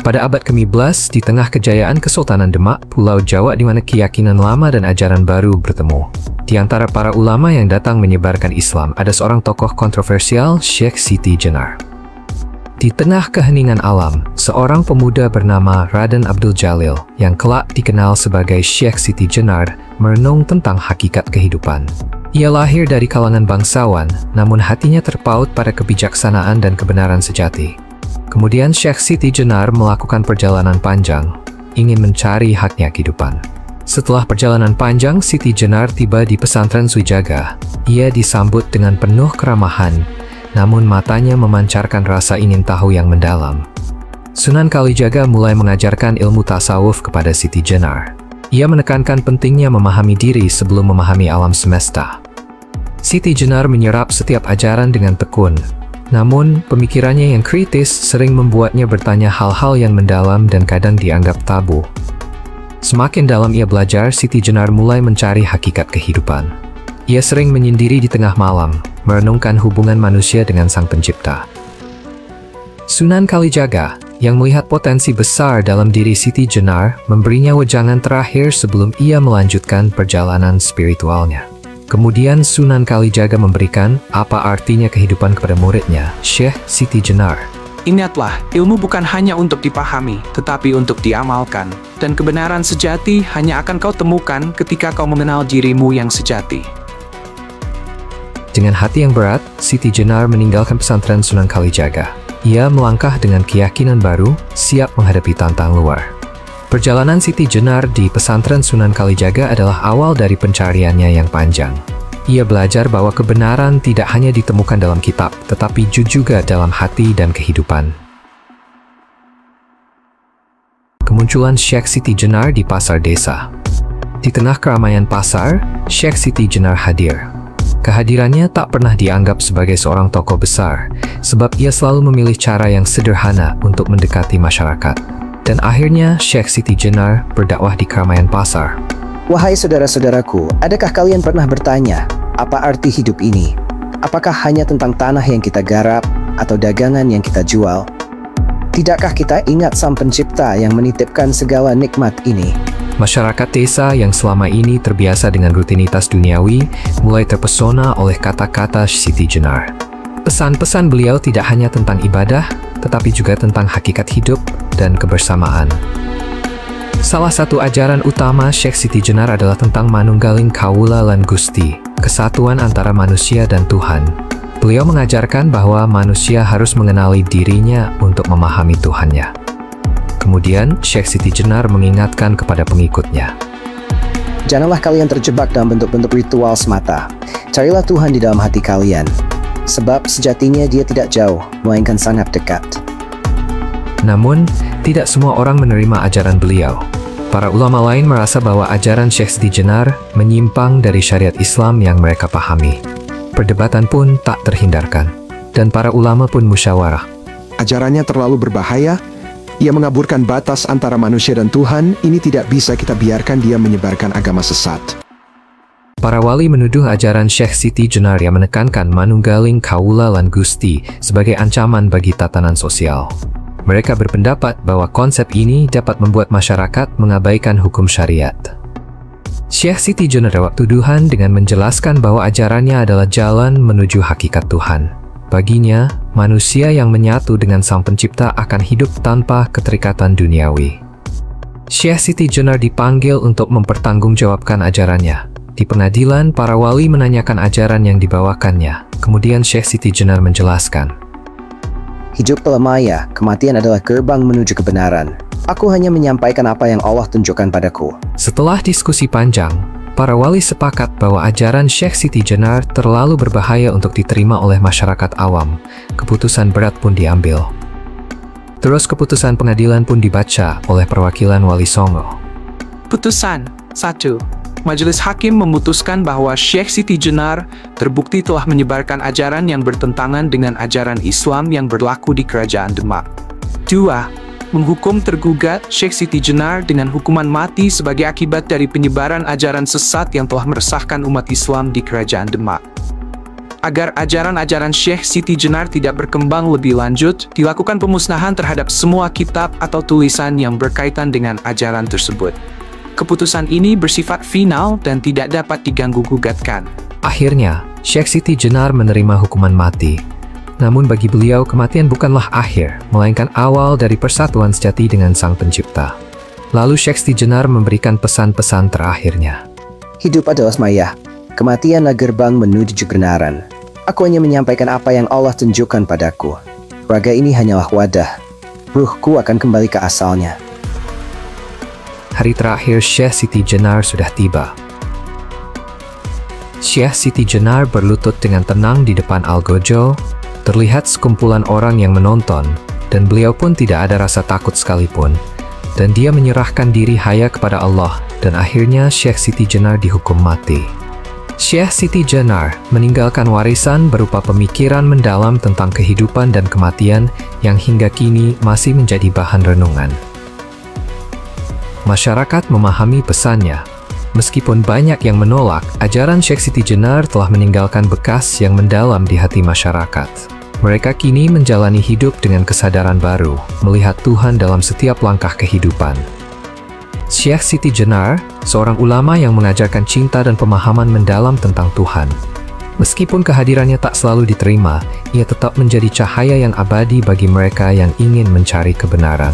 Pada abad ke-15, di tengah kejayaan Kesultanan Demak, Pulau Jawa di mana keyakinan lama dan ajaran baru bertemu. Di antara para ulama yang datang menyebarkan Islam, ada seorang tokoh kontroversial, Syekh Siti Jenar. Di tengah keheningan alam, seorang pemuda bernama Raden Abdul Jalil, yang kelak dikenal sebagai Syekh Siti Jenar, merenung tentang hakikat kehidupan. Ia lahir dari kalangan bangsawan, namun hatinya terpaut pada kebijaksanaan dan kebenaran sejati. Kemudian Syekh Siti Jenar melakukan perjalanan panjang, ingin mencari haknya kehidupan. Setelah perjalanan panjang, Siti Jenar tiba di pesantren Suijaga. Ia disambut dengan penuh keramahan, namun matanya memancarkan rasa ingin tahu yang mendalam. Sunan Kalijaga mulai mengajarkan ilmu tasawuf kepada Siti Jenar. Ia menekankan pentingnya memahami diri sebelum memahami alam semesta. Siti Jenar menyerap setiap ajaran dengan tekun. Namun, pemikirannya yang kritis sering membuatnya bertanya hal-hal yang mendalam dan kadang dianggap tabu. Semakin dalam ia belajar, Siti Jenar mulai mencari hakikat kehidupan. Ia sering menyendiri di tengah malam, merenungkan hubungan manusia dengan Sang Pencipta. Sunan Kalijaga, yang melihat potensi besar dalam diri Siti Jenar, memberinya wejangan terakhir sebelum ia melanjutkan perjalanan spiritualnya. Kemudian Sunan Kalijaga memberikan apa artinya kehidupan kepada muridnya, Syekh Siti Jenar. Ingatlah, ilmu bukan hanya untuk dipahami, tetapi untuk diamalkan. Dan kebenaran sejati hanya akan kau temukan ketika kau mengenal dirimu yang sejati. Dengan hati yang berat, Siti Jenar meninggalkan pesantren Sunan Kalijaga. Ia melangkah dengan keyakinan baru, siap menghadapi tantangan luar. Perjalanan Siti Jenar di pesantren Sunan Kalijaga adalah awal dari pencariannya yang panjang. Ia belajar bahwa kebenaran tidak hanya ditemukan dalam kitab, tetapi juga dalam hati dan kehidupan. Kemunculan Syekh Siti Jenar di pasar desa. Di tengah keramaian pasar, Syekh Siti Jenar hadir. Kehadirannya tak pernah dianggap sebagai seorang tokoh besar, sebab ia selalu memilih cara yang sederhana untuk mendekati masyarakat. Dan akhirnya Syekh Siti Jenar berdakwah di keramaian pasar. Wahai saudara-saudaraku, adakah kalian pernah bertanya, apa arti hidup ini? Apakah hanya tentang tanah yang kita garap atau dagangan yang kita jual? Tidakkah kita ingat Sang Pencipta yang menitipkan segala nikmat ini? Masyarakat desa yang selama ini terbiasa dengan rutinitas duniawi mulai terpesona oleh kata-kata Siti Jenar. Pesan-pesan beliau tidak hanya tentang ibadah, tetapi juga tentang hakikat hidup dan kebersamaan. Salah satu ajaran utama Syekh Siti Jenar adalah tentang manunggaling kawula lan Gusti, kesatuan antara manusia dan Tuhan. Beliau mengajarkan bahwa manusia harus mengenali dirinya untuk memahami Tuhannya. Kemudian, Syekh Siti Jenar mengingatkan kepada pengikutnya. Janganlah kalian terjebak dalam bentuk-bentuk ritual semata. Carilah Tuhan di dalam hati kalian. Sebab sejatinya dia tidak jauh, melainkan sangat dekat. Namun, tidak semua orang menerima ajaran beliau. Para ulama lain merasa bahwa ajaran Syekh Siti Jenar menyimpang dari syariat Islam yang mereka pahami. Perdebatan pun tak terhindarkan, dan para ulama pun musyawarah. Ajarannya terlalu berbahaya, ia mengaburkan batas antara manusia dan Tuhan, ini tidak bisa kita biarkan dia menyebarkan agama sesat. Para wali menuduh ajaran Syekh Siti Jenar yang menekankan manunggaling kawula lan Gusti sebagai ancaman bagi tatanan sosial. Mereka berpendapat bahwa konsep ini dapat membuat masyarakat mengabaikan hukum syariat. Syekh Siti Jenar menjawab tuduhan dengan menjelaskan bahwa ajarannya adalah jalan menuju hakikat Tuhan. Baginya, manusia yang menyatu dengan Sang Pencipta akan hidup tanpa keterikatan duniawi. Syekh Siti Jenar dipanggil untuk mempertanggungjawabkan ajarannya. Di pengadilan, para wali menanyakan ajaran yang dibawakannya. Kemudian Syekh Siti Jenar menjelaskan. Hidup telah maya, kematian adalah gerbang menuju kebenaran. Aku hanya menyampaikan apa yang Allah tunjukkan padaku. Setelah diskusi panjang, para wali sepakat bahwa ajaran Syekh Siti Jenar terlalu berbahaya untuk diterima oleh masyarakat awam. Keputusan berat pun diambil. Terus keputusan pengadilan pun dibaca oleh perwakilan Wali Songo. Putusan 1. Majelis Hakim memutuskan bahwa Syekh Siti Jenar terbukti telah menyebarkan ajaran yang bertentangan dengan ajaran Islam yang berlaku di Kerajaan Demak. 2. Menghukum tergugat Syekh Siti Jenar dengan hukuman mati sebagai akibat dari penyebaran ajaran sesat yang telah meresahkan umat Islam di Kerajaan Demak. Agar ajaran-ajaran Syekh Siti Jenar tidak berkembang lebih lanjut, dilakukan pemusnahan terhadap semua kitab atau tulisan yang berkaitan dengan ajaran tersebut. Keputusan ini bersifat final dan tidak dapat diganggu-gugatkan. Akhirnya, Syekh Siti Jenar menerima hukuman mati. Namun bagi beliau, kematian bukanlah akhir, melainkan awal dari persatuan sejati dengan Sang Pencipta. Lalu Syekh Siti Jenar memberikan pesan-pesan terakhirnya. Hidup adalah maya. Kematianlah gerbang menuju kebenaran. Aku hanya menyampaikan apa yang Allah tunjukkan padaku. Raga ini hanyalah wadah. Ruhku akan kembali ke asalnya. Hari terakhir Syekh Siti Jenar sudah tiba. Syekh Siti Jenar berlutut dengan tenang di depan Al-Gojo. Terlihat sekumpulan orang yang menonton, dan beliau pun tidak ada rasa takut sekalipun. Dan dia menyerahkan diri hanya kepada Allah, dan akhirnya Syekh Siti Jenar dihukum mati. Syekh Siti Jenar meninggalkan warisan berupa pemikiran mendalam tentang kehidupan dan kematian yang hingga kini masih menjadi bahan renungan. Masyarakat memahami pesannya. Meskipun banyak yang menolak, ajaran Syekh Siti Jenar telah meninggalkan bekas yang mendalam di hati masyarakat. Mereka kini menjalani hidup dengan kesadaran baru, melihat Tuhan dalam setiap langkah kehidupan. Syekh Siti Jenar, seorang ulama yang mengajarkan cinta dan pemahaman mendalam tentang Tuhan. Meskipun kehadirannya tak selalu diterima, ia tetap menjadi cahaya yang abadi bagi mereka yang ingin mencari kebenaran.